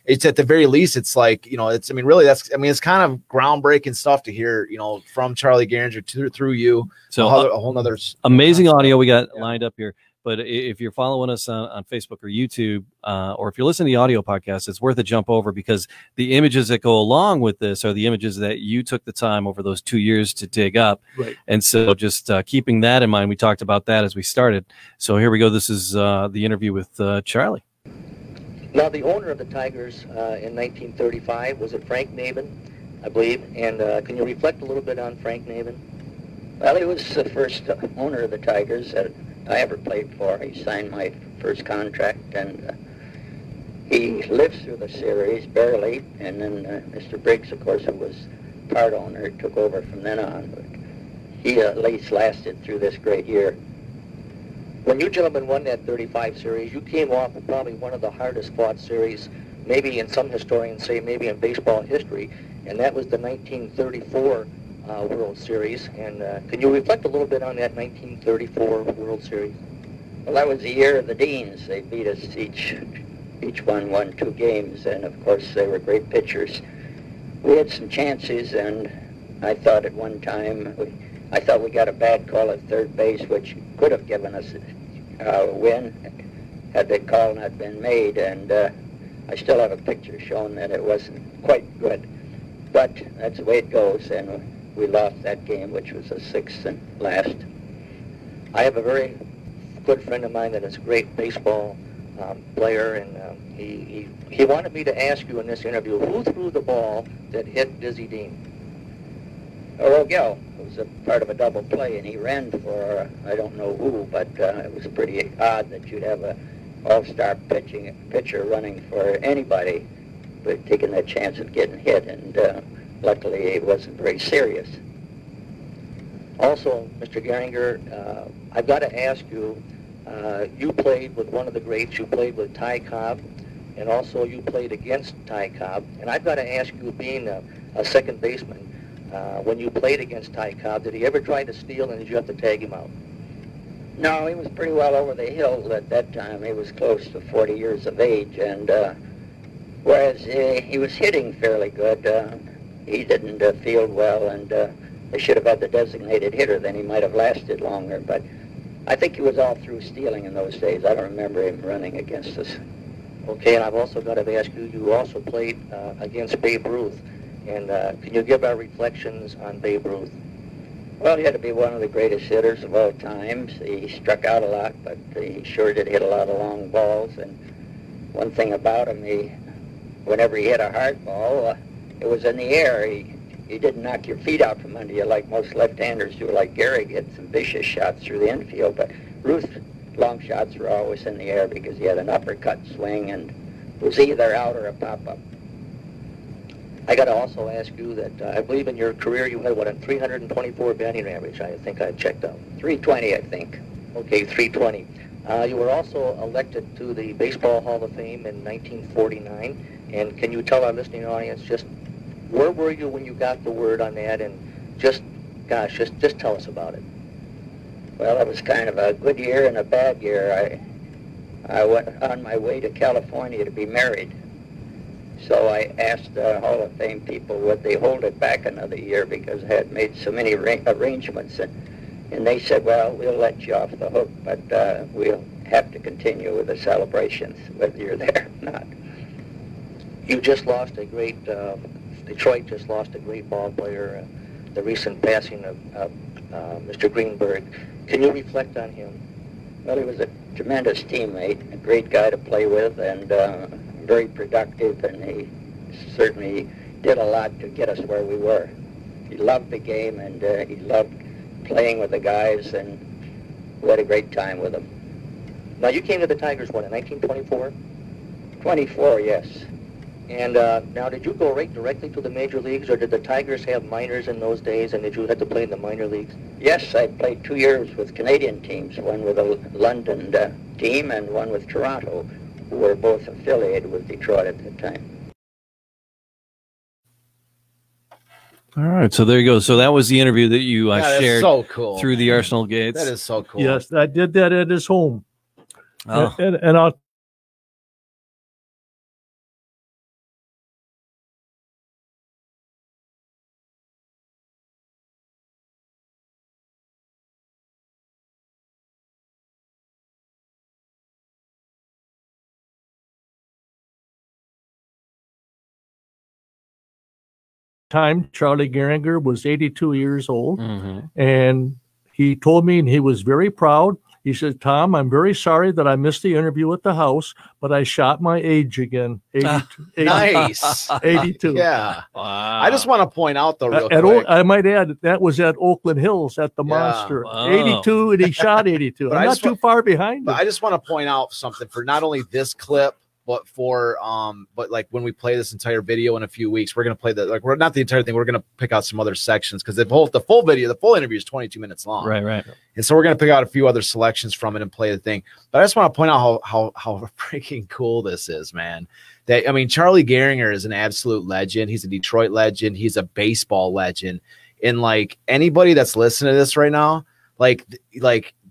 it's at the very least, it's like, it's kind of groundbreaking stuff to hear, from Charlie Gehringer through you. So a whole nother amazing audio we got lined up here. But if you're following us on Facebook or YouTube, or if you're listening to the audio podcast, it's worth a jump over, because the images that go along with this are the images that you took the time over those 2 years to dig up. Right. And so just keeping that in mind, we talked about that as we started. So here we go. This is the interview with Charlie. Now, the owner of the Tigers in 1935, was it Frank Navin, I believe? And can you reflect a little bit on Frank Navin? Well, he was the first owner of the Tigers that I ever played for. He signed my first contract, and he lived through the series barely. And then Mr. Briggs, of course, who was part owner, took over from then on. But he at least lasted through this great year. When you gentlemen won that 35 series, you came off of probably one of the hardest fought series, maybe in some historians say maybe in baseball history, and that was the 1934 World Series. And can you reflect a little bit on that 1934 World Series? Well, that was the year of the Deans. They beat us each one won 2 games, and of course they were great pitchers. We had some chances, and I thought at one time, I thought we got a bad call at third base, which could have given us a win had the call not been made. And I still have a picture showing that it wasn't quite good, but that's the way it goes. And we lost that game, which was the 6th and last. I have a very good friend of mine that is a great baseball player, and he wanted me to ask you in this interview, who threw the ball that hit Dizzy Dean? Rogel. It was a part of a double play, and he ran for, I don't know who, but it was pretty odd that you'd have a all-star pitcher running for anybody, but taking that chance of getting hit, and luckily, it wasn't very serious. Also, Mr. Gehringer, I've got to ask you, you played with one of the greats. You played with Ty Cobb, and also you played against Ty Cobb. And I've got to ask you, being a second baseman, when you played against Ty Cobb, did he ever try to steal, and did you have to tag him out? No, he was pretty well over the hill at that time. He was close to 40 years of age, and whereas he was hitting fairly good, he didn't field well, and they should have had the designated hitter, then he might have lasted longer. But I think he was all through stealing in those days. I don't remember him running against us. Okay, and I've also got to ask you, you also played against Babe Ruth, and can you give our reflections on Babe Ruth? Well, he had to be one of the greatest hitters of all times. He struck out a lot, but he sure did hit a lot of long balls. And one thing about him, whenever he hit a hard ball, it was in the air. He didn't knock your feet out from under you like most left-handers do, like Gehrig hit some vicious shots through the infield. But Ruth's long shots were always in the air because he had an uppercut swing and was either out or a pop-up. I got to also ask you that I believe in your career you had, what, a 324 batting average, I think I checked out. 320, I think. Okay, 320. You were also elected to the Baseball Hall of Fame in 1949. And can you tell our listening audience just where were you when you got the word on that? And just, gosh, just tell us about it. Well, it was kind of a good year and a bad year. I went on my way to California to be married. So I asked the Hall of Fame people would they hold it back another year because I had made so many arrangements. And they said, well, we'll let you off the hook, but we'll have to continue with the celebrations, whether you're there or not. You just lost a great, Detroit just lost a great ball player, the recent passing of Mr. Greenberg. Can you reflect on him? Well, he was a tremendous teammate, a great guy to play with, and very productive, and he certainly did a lot to get us where we were. He loved the game, and he loved playing with the guys, and we had a great time with him. Now, you came to the Tigers, what, in 1924? 24, yes. And now, did you go right directly to the major leagues, or did the Tigers have minors in those days, and did you have to play in the minor leagues? Yes, I played 2 years with Canadian teams, one with a London team and one with Toronto, who were both affiliated with Detroit at the time. All right, so there you go. So that was the interview that you shared so cool, through the Arsenal Gates. That is so cool. Yes, I did that at his home. Oh. And I'll time, Charlie Gehringer was 82 years old, and he told me, and he was very proud. He said, Tom, I'm very sorry that I missed the interview at the house, but I shot my age again. 82, Nice. 82. Yeah. Wow. I just want to point out, though, real quick. I might add, that was at Oakland Hills at the Monster. Wow. 82, and he shot 82. But I'm not too far behind But him. I just want to point out something for not only this clip, but for but like when we play this entire video in a few weeks, we're gonna play we're not the entire thing. We're gonna pick out some other sections because the full video, the full interview is 22 minutes long. Right. And so we're gonna pick out a few other selections from it and play the thing. But I just want to point out how freaking cool this is, man. That I mean, Charlie Gehringer is an absolute legend. He's a Detroit legend. He's a baseball legend. And like anybody that's listening to this right now, like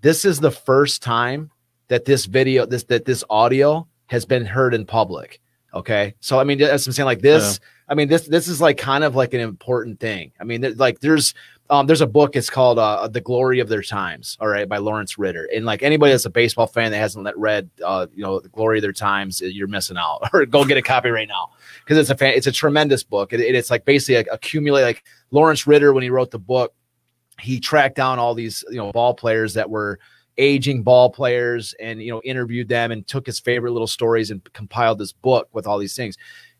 this is the first time that this video, this audio has been heard in public. Okay. So, I mean, as I'm saying, like this, I mean, this is like kind of like an important thing. I mean, like there's a book, it's called The Glory of Their Times. All right. By Lawrence Ritter. And like anybody that's a baseball fan that hasn't read, The Glory of Their Times, you're missing out, or go get a copy right now. Cause it's a tremendous book. It's like basically accumulate, like Lawrence Ritter, when he wrote the book, he tracked down all these, ball players that were aging ball players and interviewed them and took his favorite little stories and compiled this book with all these things.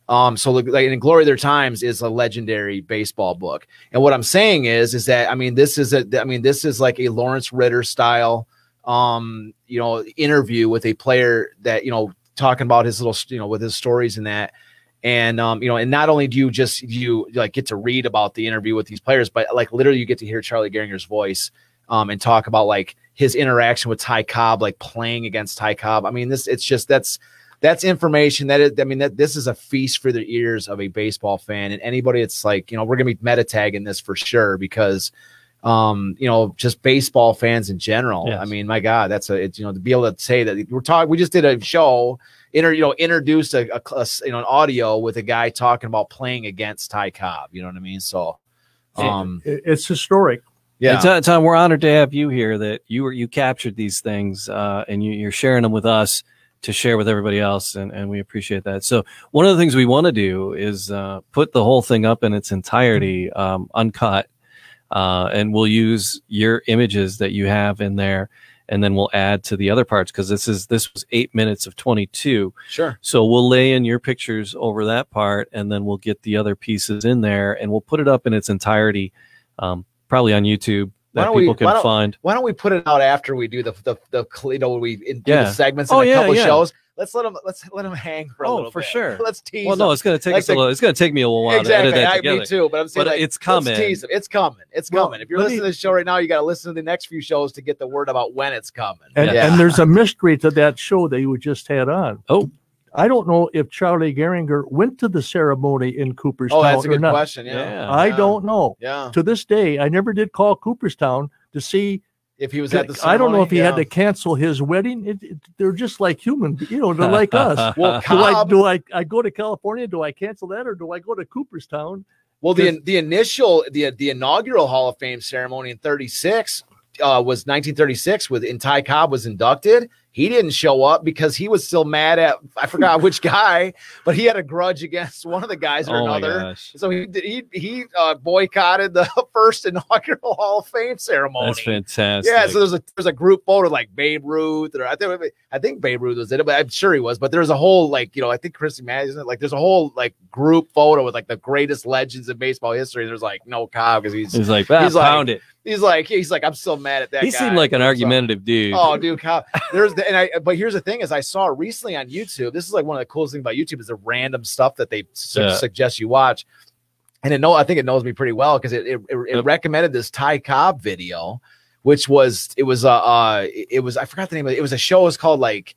So like in Glory of Their Times is a legendary baseball book. And what I'm saying is that I mean this is like a Lawrence Ritter style interview with a player that talking about his little with his stories and that. And and not only do you like get to read about the interview with these players, but like literally you get to hear Charlie Gehringer's voice and talk about like his interaction with Ty Cobb, like playing against Ty Cobb. I mean, that's information that this is a feast for the ears of a baseball fan and anybody. It's like, we're going to be meta tagging this for sure because, just baseball fans in general. Yes. I mean, my God, to be able to say that we just did a show, introduced an audio with a guy talking about playing against Ty Cobb. You know what I mean? So, it's historic. Yeah, Tom, we're honored to have you here. That you captured these things and you're sharing them with us to share with everybody else, and we appreciate that. So one of the things we want to do is put the whole thing up in its entirety, uncut, and we'll use your images that you have in there, and then we'll add to the other parts because this was 8 minutes of 22. Sure. So we'll lay in your pictures over that part, and then we'll get the other pieces in there, and we'll put it up in its entirety. Probably on YouTube, that people can find. Why don't we put it out after we do the we do the segments in a couple shows? Let's let them hang for a little bit. For sure. Let's tease. Well, no, it's going to take us a little. It's going to take me a little while to edit that together. Me too, but I'm saying it's coming. Let's tease them. It's coming. It's coming. If you're listening to this show right now, you got to listen to the next few shows to get the word about when it's coming. And there's a mystery to that show that you just had on. Oh. I don't know if Charlie Gehringer went to the ceremony in Cooperstown. Oh, that's a good question. Yeah. I don't know. Yeah. To this day, I never did call Cooperstown to see if he was at the ceremony. I don't know if he had to cancel his wedding. They're just like human, they're like us. Well, do I go to California? Do I cancel that, or do I go to Cooperstown? Well, the inaugural Hall of Fame ceremony in 36 was 1936 when Ty Cobb was inducted. He didn't show up because he was still mad at, I forgot which guy, but he had a grudge against one of the guys or another. So he boycotted the first inaugural Hall of Fame ceremony. That's fantastic. Yeah, so there's a group photo like Babe Ruth, or I think Babe Ruth was in it, but I'm sure he was. But there's a whole I think Christy Madison, there's a whole group photo with the greatest legends in baseball history. There's no Cobb because he's like pound it. He's like, I'm still mad at that guy. He seemed like an argumentative dude. Oh, dude, Cobb. But here's the thing: is I saw recently on YouTube. This is one of the coolest things about YouTube is the random stuff that they suggest you watch. And I think it knows me pretty well because it recommended this Ty Cobb video, which was I forgot the name of it. It was a show. It was called it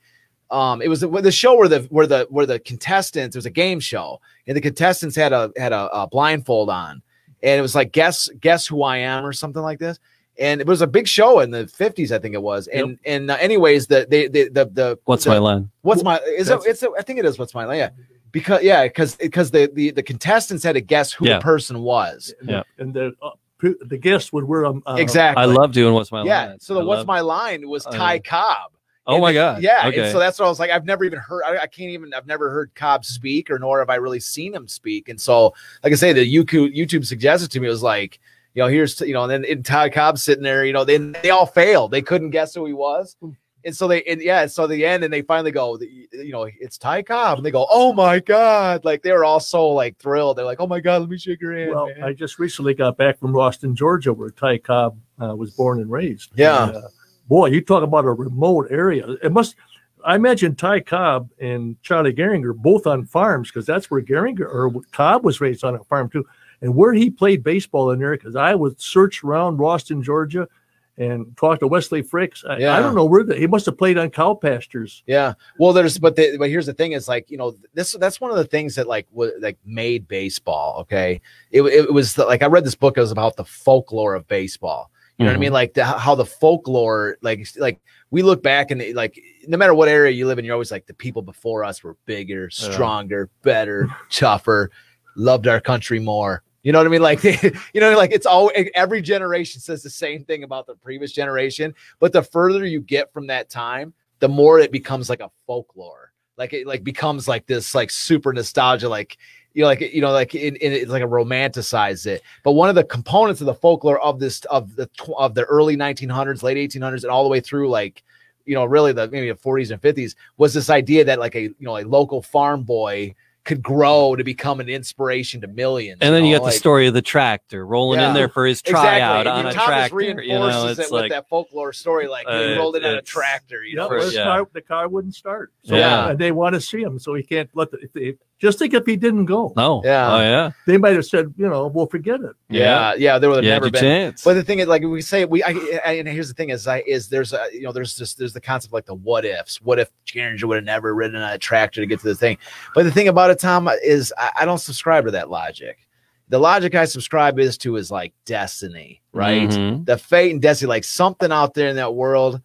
was the show where the contestants. It was a game show, and the contestants had a blindfold on. And it was like guess who I am or something like this. And it was a big show in the 50s, I think it was. And anyways, the What's My Line? What's my is it? I think it is What's My Line. Yeah, because the contestants had to guess who the person was. Yeah, and the guest would wear exactly. I love doing What's My Line. Yeah, so the What's My Line was Ty Cobb. Oh my God! Yeah, okay. And so that's what I was like. I've never even heard. I've never heard Cobb speak, nor have I really seen him speak. And so, like I say, the YouTube suggested to me, it was like, here's and then Ty Cobb sitting there. They all failed. They couldn't guess who he was. And so the end, and they finally go, it's Ty Cobb, and they go, oh my God, they were all so thrilled. They're like, oh my God, let me shake your hand. Well, man. I just recently got back from Boston, Georgia, where Ty Cobb was born and raised. Yeah. And, boy, you talk about a remote area. I imagine Ty Cobb and Charlie Gehringer both on farms, because that's where Cobb was raised, on a farm too. And where he played baseball in there, because I would search around Boston, Georgia, and talk to Wesley Fricks. I don't know where he must have played on cow pastures. Yeah. Well, but here's the thing is that's one of the things that made baseball. Okay. It was I read this book. It was about the folklore of baseball. You know what I mean? How the folklore, we look back and no matter what area you live in, you're always the people before us were bigger, stronger, better, tougher, loved our country more. You know what I mean? It's all, every generation says the same thing about the previous generation, but the further you get from that time, the more it becomes like a folklore. It becomes this super nostalgia, it's like a romanticize it. But one of the components of the folklore of the early 1900s, late 1800s, and all the way through really maybe the 40s and 50s was this idea that a local farm boy could grow to become an inspiration to millions. And then you got the story of the tractor rolling in there for his tryout on a tractor. Reinforces it with that folklore story, he rolled in on a tractor. The car wouldn't start. So, and they want to see him, so he can't let just think if he didn't go. No. Yeah. Oh yeah. They might have said, we'll forget it. Yeah. There would have never been. Chance. But the thing is, we say and here's the thing is there's the concept of the what ifs. What if Gehringer would have never ridden on a tractor to get to the thing? But the thing about it, Tom, is I don't subscribe to that logic. The logic I subscribe is destiny, right? Mm-hmm. The fate and destiny, something out there in that world.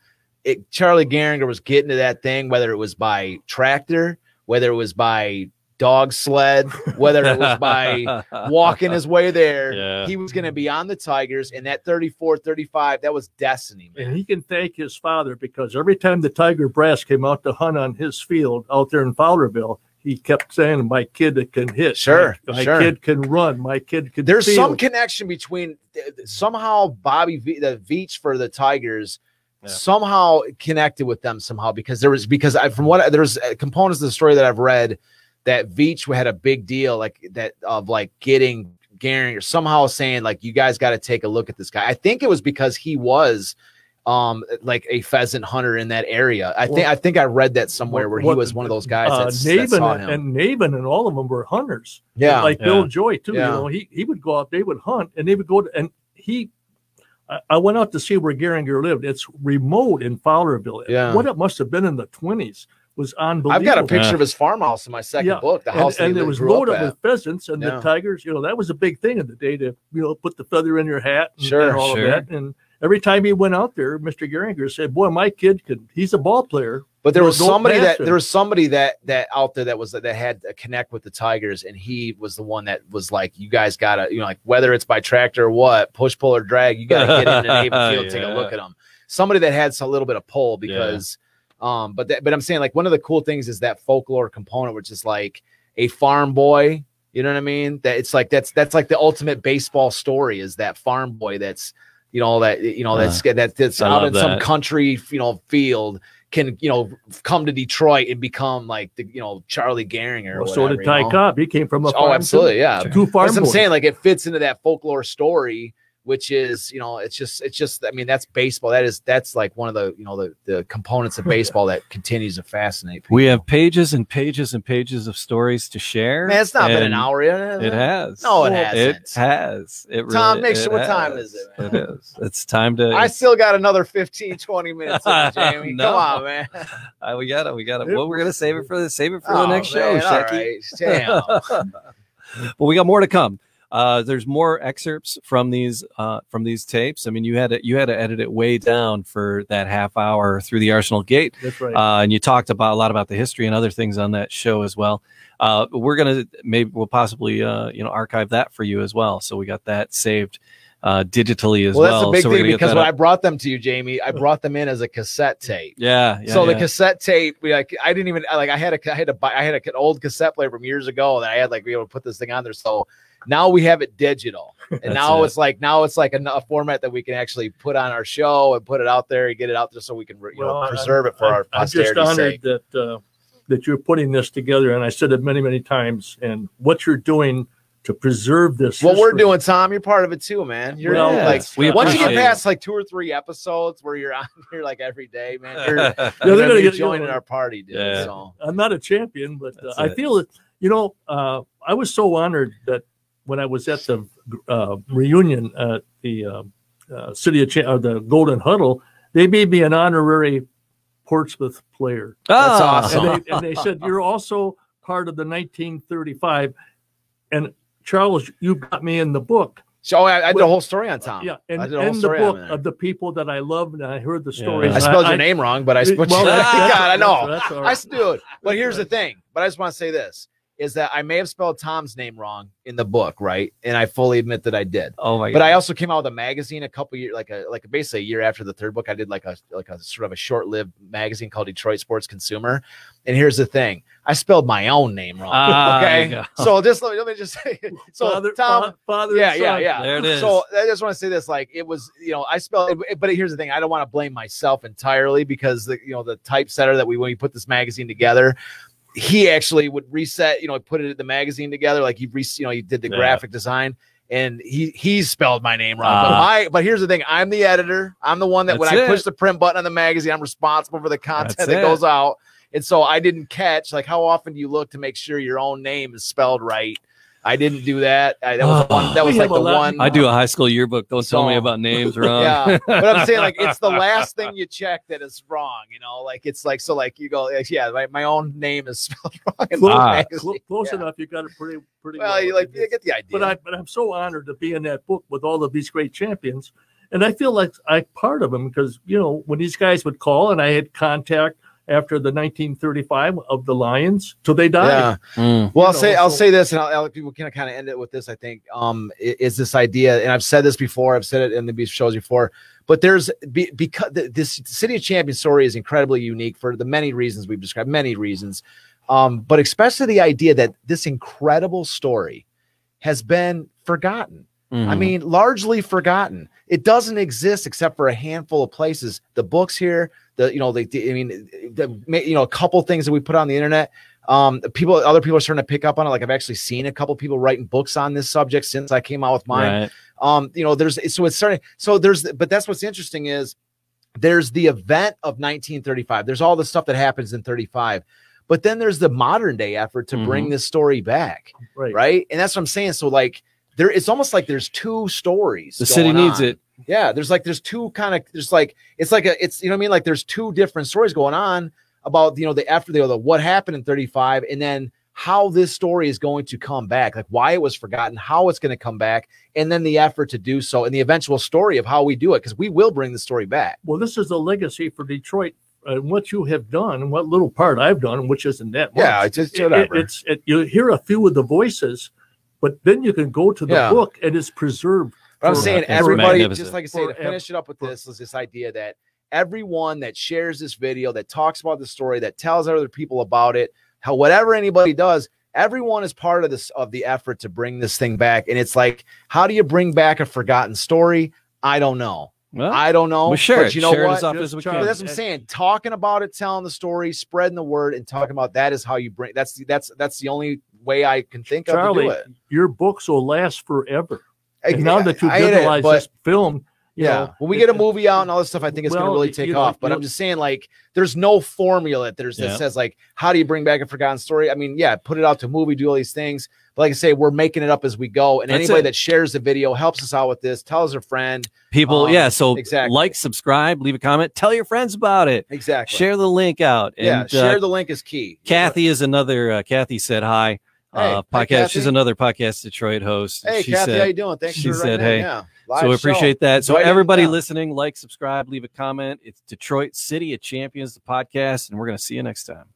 Charlie Gehringer was getting to that thing, whether it was by tractor, whether it was by dog sled, whether it was by walking his way there, he was going to be on the Tigers. And that 34, 35, that was destiny, man. And he can thank his father, because every time the Tiger brass came out to hunt on his field out there in Fowlerville, he kept saying, my kid can hit. My kid can run. My kid can There's some connection between somehow Bobby the Veach for the Tigers somehow connected with them somehow, because there's components of the story that I've read that Veach had a big deal getting Gehringer somehow saying like, you guys got to take a look at this guy. I think it was because he was like a pheasant hunter in that area. I think I read that somewhere where he was one of those guys that saw him. And Navin and all of them were hunters. Yeah. Like Bill Joy too. Yeah. You know, he would go out, they would hunt, and they would go and I went out to see where Gehringer lived. It's remote in Fowlerville. Yeah. What it must have been in the 20s was unbelievable. I've got a picture of his farmhouse in my second book. The house and it was loaded with pheasants and Yeah. the tigers. You know, that was a big thing in the day to, you know, put the feather in your hat and, and all of that. And every time he went out there, Mr. Gehringer said, "Boy, my kid he's a ball player." But there was somebody that out there that had a connect with the Tigers, and he was the one that was like, you guys gotta, you know, like whether it's by tractor or what, push, pull, or drag, you gotta get into Navy Field, take a look at them. Somebody that had a little bit of pull because but I'm saying like one of the cool things is that folklore component, which is like a farm boy, you know what I mean? That it's like that's like the ultimate baseball story, is that farm boy that's that's out in some country, you know, field can, you know, come to Detroit and become like the, you know, Charlie Gehringer. Well, so did Ty Cobb. He came from a farm. Oh, absolutely, yeah. Two farm boys. I'm saying like it fits into that folklore story, which is, you know, it's just. I mean, that's baseball. That's like one of the, you know, the components of baseball that continues to fascinate people. We have pages and pages and pages of stories to share. Man, it's not been an hour yet. It has. No, it hasn't. It has. It really, Tom, make sure what time is it, man? It is. It's time to. I still got another 15, 20 minutes in, Jamie. No. Come on, man. We got it. Well, we're gonna save it for the next show, Shecky. Right. Damn. Well, we got more to come. There's more excerpts from these tapes. I mean, you had to edit it way down for that half hour through the Arsenal Gate. That's right. And you talked a lot about the history and other things on that show as well. We'll possibly archive that for you as well. So we got that saved digitally as well. That's a big thing because when I I brought them to you, Jamie, I brought them in as a cassette tape. The cassette tape, I didn't even I had an old cassette player from years ago that I had like be able to put this thing on there. So now we have it digital, and now it's like a format that we can actually put on our show and put it out there and get it out there so we can preserve it for our posterity. I'm just honored that you're putting this together, and I said it many times. And what you're doing to preserve this. What we're doing, Tom, you're part of it too, man. You're once you get past like 2 or 3 episodes where you're on here like every day, man, you're gonna get joining our party, dude. Yeah. So I'm not a champion, but I feel that, you know, I was so honored that when I was at the reunion at the city of the Golden Huddle, they made me an honorary Portsmouth player. That's awesome. And they said, you're also part of the 1935. And Charles, you got me in the book. So I did a whole story on Tom. Yeah, and in the book of the people that I loved, and I heard the stories. I spelled your name wrong, but God, I know. I do it. But here's the thing. But I just want to say this. Is that I may have spelled Tom's name wrong in the book, right? And I fully admit that I did. Oh my God. But I also came out with a magazine a couple years, like basically a year after the third book. I did like a sort of a short-lived magazine called Detroit Sports Consumer. And here's the thing: I spelled my own name wrong. Okay, so let me just say, so Tom, father, yeah. There it is. So I just want to say this: like it was, you know, I spelled it, but here's the thing: I don't want to blame myself entirely because the typesetter that when we put this magazine together. He actually would reset, put it in the magazine together. Like he did the graphic design, and he spelled my name wrong. But here's the thing: I'm the editor. I'm the one that when I push the print button on the magazine, I'm responsible for the content that goes out. And so I didn't catch how often do you look to make sure your own name is spelled right. I didn't do that. That was like the one. I do a high school yearbook. Don't tell me about names wrong. Yeah, but I'm saying like it's the last thing you check that is wrong. Like it's like so like you go my own name is spelled wrong. Close enough. You got it pretty well. You get the idea. But I'm so honored to be in that book with all of these great champions, and I feel like I'm part of them because when these guys would call and I had contact. After the 1935 of the Lions till they died. Yeah. Well, I'll say this, and I'll people can kind of end it with this. I think is this idea, and I've said this before. I've said it in the shows before. But because this City of Champions story is incredibly unique for the many reasons we've described, many reasons, but especially the idea that this incredible story has been forgotten. Mm-hmm. I mean, largely forgotten. It doesn't exist except for a handful of places. The books here, a couple things that we put on the internet, other people are starting to pick up on it. Like I've actually seen a couple people writing books on this subject since I came out with mine. Right. You know, but that's what's interesting is there's the event of 1935. There's all the stuff that happens in 35, but then there's the modern day effort to bring this story back. Right. And that's what I'm saying. So like it's almost like there's two stories. The city needs it. Yeah. There's two kind of, you know what I mean? Like there's two different stories going on about, you know, the effort, the what happened in 35, and then how this story is going to come back, like why it was forgotten, how it's going to come back, and then the effort to do so, and the eventual story of how we do it, because we will bring the story back. Well, this is a legacy for Detroit, what you have done and what little part I've done, which isn't that much. Yeah, it's just whatever. You hear a few of the voices, but then you can go to the book and it's preserved. But I'm saying everybody, just like I say, to finish it up with this, is this idea that everyone that shares this video, that talks about the story, that tells other people about it, whatever anybody does, everyone is part of this, of the effort to bring this thing back. And it's like, how do you bring back a forgotten story? I don't know. Well, I don't know. Well, sure. But you know what? As often as we can. That's what I'm saying. Talking about it, telling the story, spreading the word, and talking about that is how you bring. That's the only way I can think Charlie, of to do it. Your books will last forever. And now that you've visualized this film. Yeah, when we get a movie out and all this stuff, I think it's going to really take off. But I'm just saying, like, there's no formula that says, like, how do you bring back a forgotten story? I mean, yeah, put it out to a movie, do all these things. But like I say, we're making it up as we go. And anybody that shares the video helps us out with this, tells a friend. People, so like, subscribe, leave a comment, tell your friends about it. Exactly. Share the link out. And, share the link is key. Kathy is another, Kathy said hi. Podcast. She's another Podcast Detroit host. Hey, Kathy, how you doing? Thanks. She said, "Hey." So we appreciate that. So everybody listening, like, subscribe, leave a comment. It's Detroit City of Champions, the podcast, and we're going to see you next time.